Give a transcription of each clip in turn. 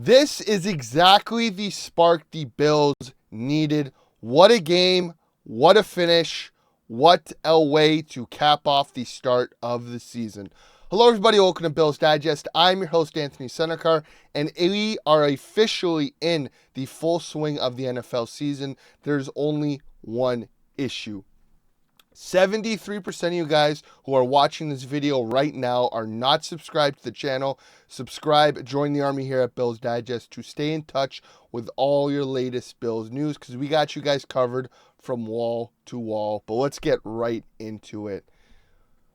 This is exactly the spark the Bills needed. What a game. What a finish. What a way to cap off the start of the season. Hello, everybody. Welcome to Bills Digest. I'm your host, Anthony Senicar, and we are officially in the full swing of the NFL season. There's only one issue. 73% of you guys who are watching this video right now are not subscribed to the channel. Subscribe, join the army here at Bills Digest to stay in touch with all your latest Bills news, because we got you guys covered from wall to wall. But let's get right into it.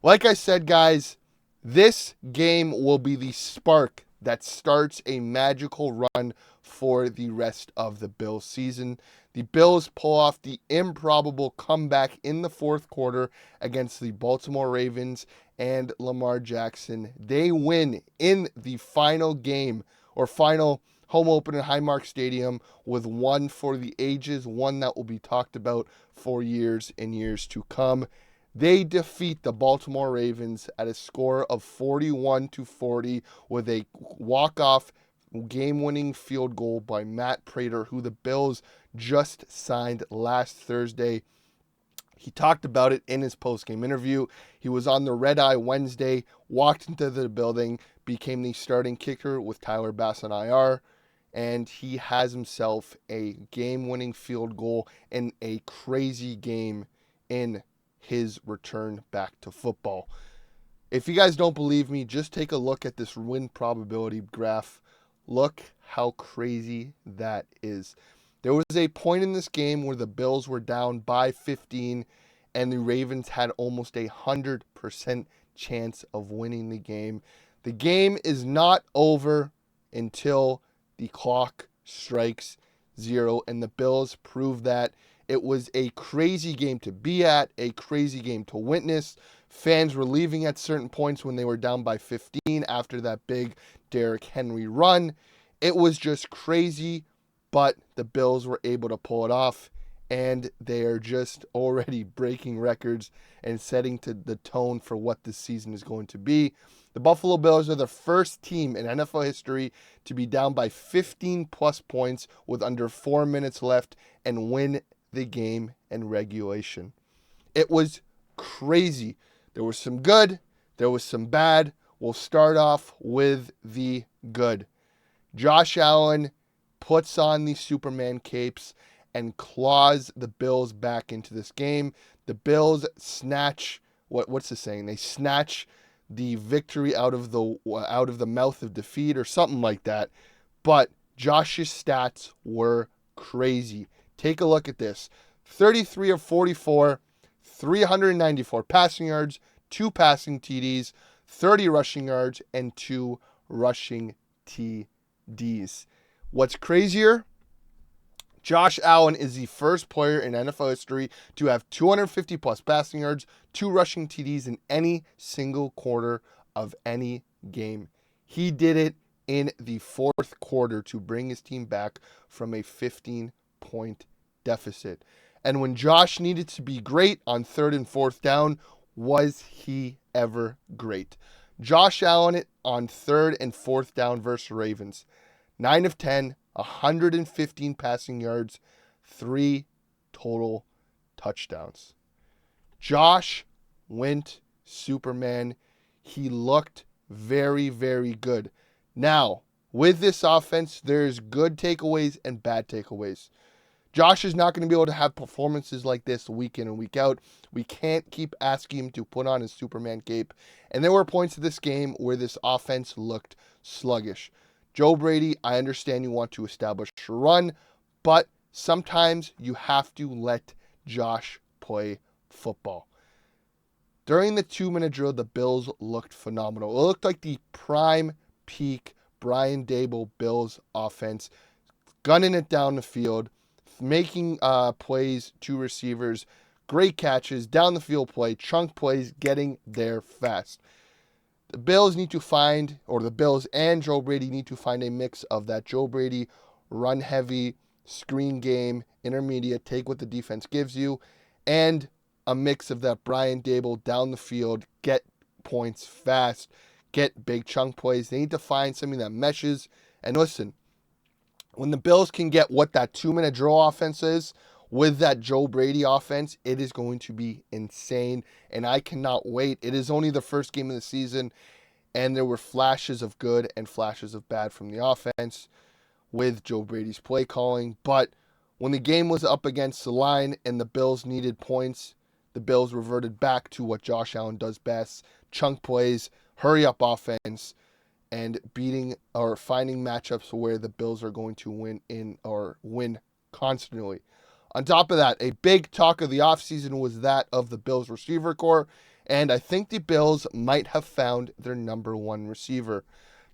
Like I said, guys, this game will be the spark that starts a magical run for the rest of the Bills season. The Bills pull off the improbable comeback in the fourth quarter against the Baltimore Ravens and Lamar Jackson. They win in the final game, or final home opener at Highmark Stadium, with one for the ages, one that will be talked about for years and years to come. They defeat the Baltimore Ravens at a score of 41-40 with a walk-off game-winning field goal by Matt Prater, who the Bills just signed last Thursday. He talked about it in his post-game interview. He was on the Red Eye Wednesday, walked into the building, became the starting kicker with Tyler Bass on IR, and he has himself a game-winning field goal in a crazy game in his return back to football. If you guys don't believe me, just take a look at this win probability graph. Look how crazy that is. There was a point in this game where the Bills were down by 15 and the Ravens had almost 100% chance of winning the game. The game is not over until the clock strikes 0, and the Bills prove that. It was a crazy game to be at, a crazy game to witness. Fans were leaving at certain points when they were down by 15 after that big Derrick Henry run. It was just crazy, but the Bills were able to pull it off, and they are just already breaking records and setting to the tone for what this season is going to be. The Buffalo Bills are the first team in NFL history to be down by 15-plus points with under 4 minutes left and win the game in regulation. It was crazy. There was some good, there was some bad. We'll start off with the good. Josh Allen puts on the Superman capes and claws the Bills back into this game. The Bills snatch, what's the saying? They snatch the victory out of the mouth of defeat, or something like that. But Josh's stats were crazy. Take a look at this. 33 of 44, 394 passing yards, 2 passing TDs, 30 rushing yards, and 2 rushing TDs. What's crazier? Josh Allen is the first player in NFL history to have 250-plus passing yards, 2 rushing TDs in any single quarter of any game. He did it in the fourth quarter to bring his team back from a 15-point deficit. And when Josh needed to be great on 3rd and 4th down, was he ever great? Josh Allen on 3rd and 4th down versus Ravens. 9 of 10, 115 passing yards, 3 total touchdowns. Josh went Superman. He looked very, very good. Now, with this offense, there's good takeaways and bad takeaways. Josh is not going to be able to have performances like this week in and week out. We can't keep asking him to put on his Superman cape. And there were points of this game where this offense looked sluggish. Joe Brady, I understand you want to establish a run, but sometimes you have to let Josh play football. During the 2-minute drill, the Bills looked phenomenal. It looked like the prime peak Brian Daboll Bills offense, gunning it down the field, making plays to receivers, great catches, down the field play, chunk plays, getting there fast. The Bills need to find, or the Bills and Joe Brady need to find a mix of that Joe Brady run-heavy, screen game, intermediate, take what the defense gives you, and a mix of that Brian Daboll down the field, get points fast, get big chunk plays. They need to find something that meshes. And listen, When the Bills can get what that 2-minute drill offense is with that Joe Brady offense, it is going to be insane, and I cannot wait. It is only the first game of the season, and there were flashes of good and flashes of bad from the offense with Joe Brady's play calling. But when the game was up against the line and the Bills needed points, the Bills reverted back to what Josh Allen does best: chunk plays, hurry up offense, and beating or finding matchups where the Bills are going to win constantly. On top of that, a big talk of the offseason was that of the Bills receiver corps, and I think the Bills might have found their number one receiver.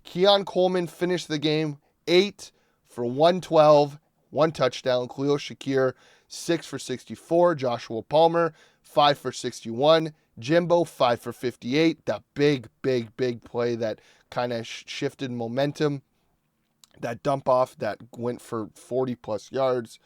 Keon Coleman finished the game 8 for 112, one touchdown. Khalil Shakir, 6 for 64. Joshua Palmer, 5 for 61. Jimbo, 5 for 58. That big play that kind of shifted momentum. That dump off that went for 40-plus yards.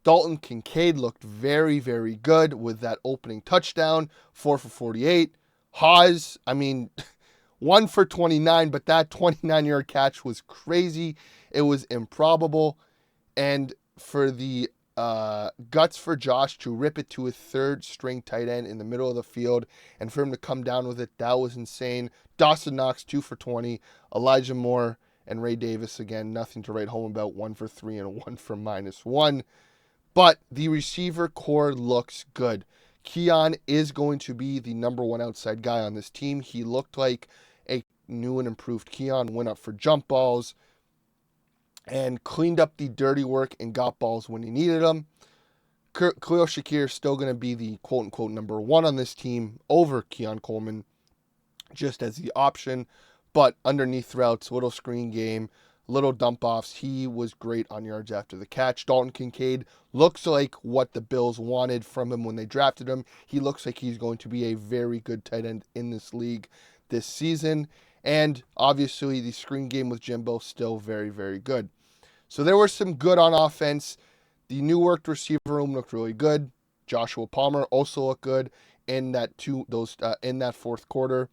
Dalton Kincaid looked very good with that opening touchdown, 4 for 48. Haas, 1 for 29, but that 29-yard catch was crazy. It was improbable. And for the guts for Josh to rip it to a third-string tight end in the middle of the field and for him to come down with it, that was insane. Dawson Knox, 2 for 20. Elijah Moore and Ray Davis, again, nothing to write home about, 1 for 3 and 1 for -1. But the receiver core looks good. Keon is going to be the number one outside guy on this team. He looked like a new and improved Keon, went up for jump balls, and cleaned up the dirty work and got balls when he needed them. Khalil Shakir is still going to be the quote-unquote number one on this team over Keon Coleman, just as the option. But underneath routes, little screen game, little dump-offs, he was great on yards after the catch. Dalton Kincaid looks like what the Bills wanted from him when they drafted him. He looks like he's going to be a very good tight end in this league this season. And obviously the screen game with Jimbo still very good. So there was some good on offense. The new worked receiver room looked really good. Joshua Palmer also looked good in that fourth quarter.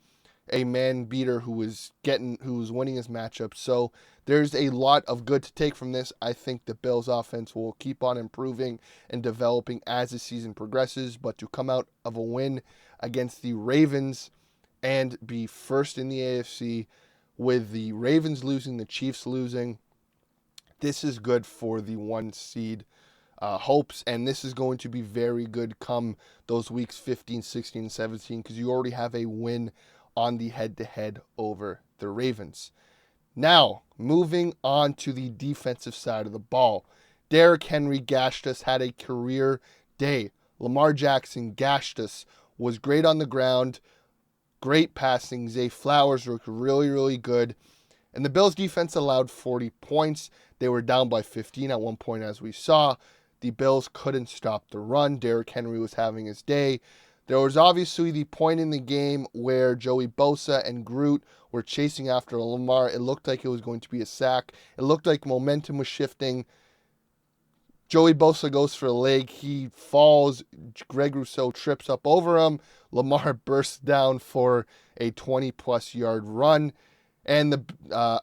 A man beater who was winning his matchup. So there's a lot of good to take from this. I think the Bills offense will keep on improving and developing as the season progresses. But to come out of a win against the Ravens and be first in the AFC with the Ravens losing, the Chiefs losing, this is good for the 1 seed hopes, and this is going to be very good come those weeks 15, 16, 17, because you already have a win on the head-to-head over the Ravens. Now, moving on to the defensive side of the ball. Derrick Henry gashed us, had a career day. Lamar Jackson gashed us, was great on the ground, great passing. Zay Flowers looked really good. And the Bills defense allowed 40 points. They were down by 15 at one point, as we saw. The Bills couldn't stop the run. Derrick Henry was having his day. There was obviously the point in the game where Joey Bosa and Groot were chasing after Lamar. It looked like it was going to be a sack. It looked like momentum was shifting. Joey Bosa goes for a leg. He falls. Greg Rousseau trips up over him. Lamar bursts down for a 20-plus yard run. And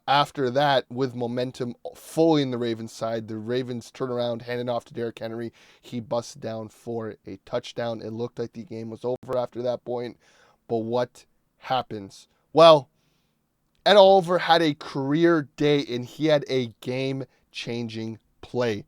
after that, with momentum fully in the Ravens' side, the Ravens turn around, hand it off to Derrick Henry. He busts down for a touchdown. It looked like the game was over after that point. But what happens? Well, Ed Oliver had a career day, and he had a game-changing play.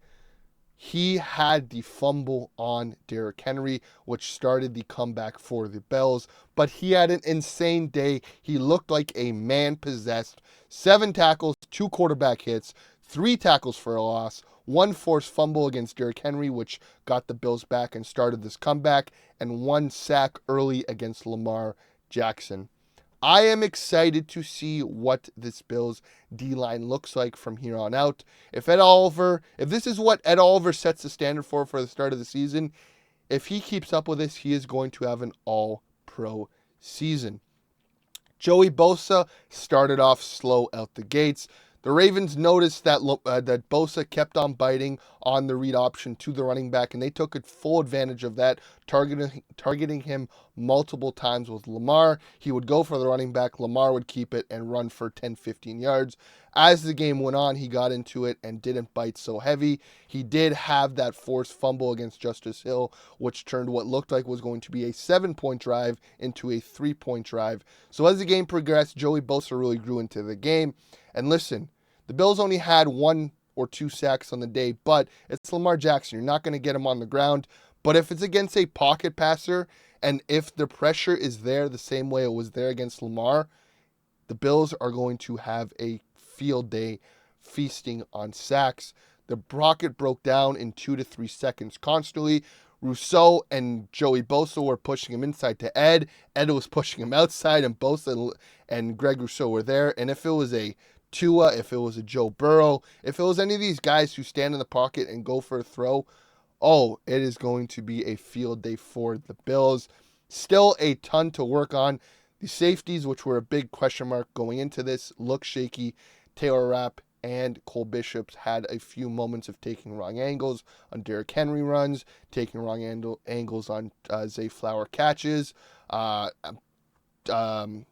He had the fumble on Derrick Henry, which started the comeback for the Bills. But he had an insane day. He looked like a man possessed. 7 tackles, 2 quarterback hits, 3 tackles for a loss, 1 forced fumble against Derrick Henry, which got the Bills back and started this comeback, and 1 sack early against Lamar Jackson. I am excited to see what this Bills D-line looks like from here on out. If this is what Ed Oliver sets the standard for the start of the season, if he keeps up with this, he is going to have an all-pro season. Joey Bosa started off slow out the gates. The Ravens noticed that Bosa kept on biting on the read option to the running back, and they took full advantage of that, targeting him multiple times with Lamar. He would go for the running back, Lamar would keep it and run for 10, 15 yards. As the game went on, he got into it and didn't bite so heavy. He did have that forced fumble against Justice Hill, which turned what looked like was going to be a 7-point drive into a 3-point drive. So as the game progressed, Joey Bosa really grew into the game. And listen, the Bills only had 1 or 2 sacks on the day, but it's Lamar Jackson. You're not going to get him on the ground. But if it's against a pocket passer, and if the pressure is there the same way it was there against Lamar, the Bills are going to have a field day feasting on sacks. The pocket broke down in 2 to 3 seconds constantly. Rousseau and Joey Bosa were pushing him inside to Ed. Ed was pushing him outside, and Bosa and Greg Rousseau were there. And if it was a Tua, if it was a Joe Burrow, if it was any of these guys who stand in the pocket and go for a throw, it is going to be a field day for the Bills. Still a ton to work on. The safeties, which were a big question mark going into this, look shaky. Taylor Rapp and Cole Bishops had a few moments of taking wrong angles on Derrick Henry runs, taking wrong angles on Zay Flower catches. On that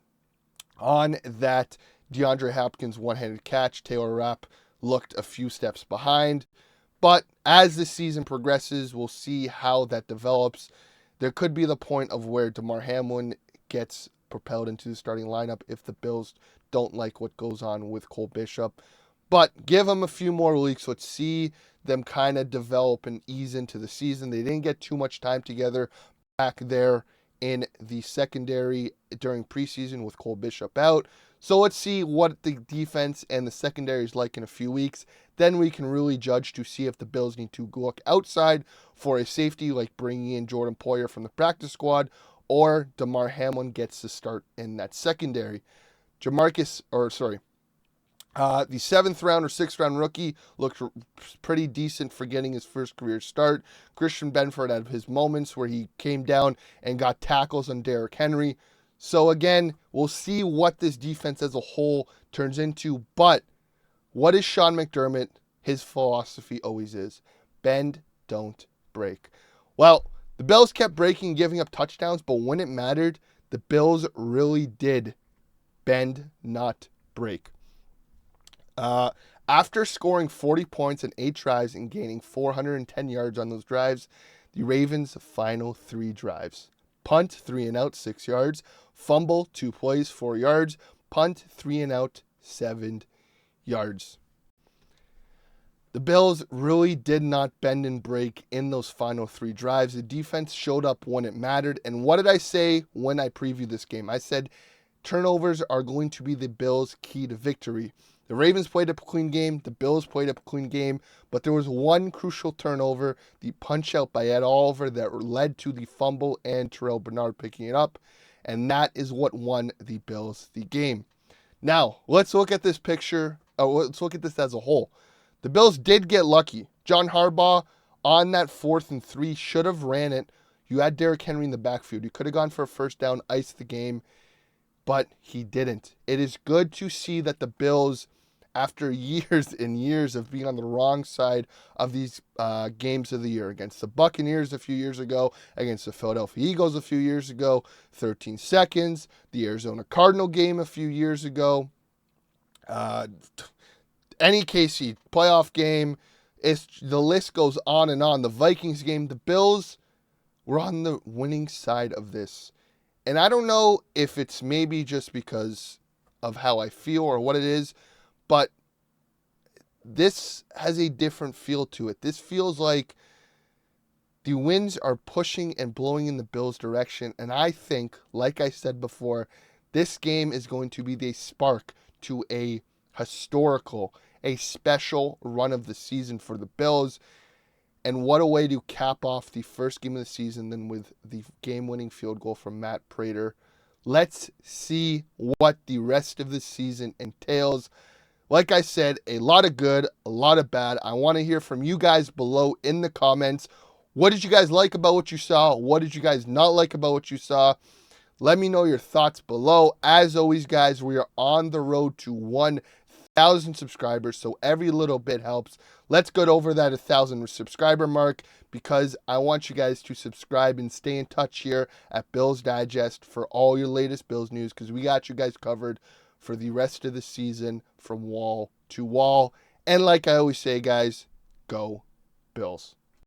DeAndre Hopkins one-handed catch, Taylor Rapp looked a few steps behind. But as the season progresses, we'll see how that develops. There could be the point of where Damar Hamlin gets propelled into the starting lineup if the Bills don't like what goes on with Cole Bishop. But give them a few more weeks. Let's see them kind of develop and ease into the season. They didn't get too much time together back there in the secondary during preseason with Cole Bishop out. So let's see what the defense and the secondary is like in a few weeks. Then we can really judge to see if the Bills need to look outside for a safety, like bringing in Jordan Poyer from the practice squad, or Damar Hamlin gets to start in that secondary. The 7th round or 6th round rookie looked pretty decent for getting his first career start. Christian Benford had his moments where he came down and got tackles on Derrick Henry. So again, we'll see what this defense as a whole turns into. But what is Sean McDermott? His philosophy always is bend, don't break. Well, the Bills kept breaking and giving up touchdowns, but when it mattered, the Bills really did bend, not break. After scoring 40 points in 8 drives and gaining 410 yards on those drives, the Ravens' final 3 drives. Punt, 3 and out, 6 yards. Fumble, 2 plays, 4 yards. Punt, 3 and out, 7 yards. The Bills really did not bend and break in those final 3 drives. The defense showed up when it mattered. And what did I say when I previewed this game? I said turnovers are going to be the Bills' key to victory. The Ravens played a clean game. The Bills played a clean game. But there was one crucial turnover, the punch-out by Ed Oliver, that led to the fumble and Terrell Bernard picking it up. And that is what won the Bills the game. Now, let's look at this picture. Let's look at this as a whole. The Bills did get lucky. John Harbaugh on that 4th and 3 should have ran it. You had Derrick Henry in the backfield. You could have gone for a first down, iced the game, but he didn't. It is good to see that the Bills, after years and years of being on the wrong side of these games of the year, against the Buccaneers a few years ago, against the Philadelphia Eagles a few years ago, 13 seconds, the Arizona Cardinal game a few years ago, any KC playoff game, the list goes on and on. The Vikings game, the Bills were on the winning side of this. And I don't know if it's maybe just because of how I feel or what it is, but this has a different feel to it. This feels like the winds are pushing and blowing in the Bills' direction. And I think, like I said before, this game is going to be the spark to a historical, a special run of the season for the Bills. And what a way to cap off the first game of the season than with the game-winning field goal from Matt Prater. Let's see what the rest of the season entails. Like I said, a lot of good, a lot of bad. I want to hear from you guys below in the comments. What did you guys like about what you saw? What did you guys not like about what you saw? Let me know your thoughts below. As always, guys, we are on the road to 1,000 1,000 subscribers, so every little bit helps. Let's get over that 1,000 subscriber mark, because I want you guys to subscribe and stay in touch here at Bills Digest for all your latest Bills news, because we got you guys covered for the rest of the season from wall to wall. And like I always say, guys, go Bills.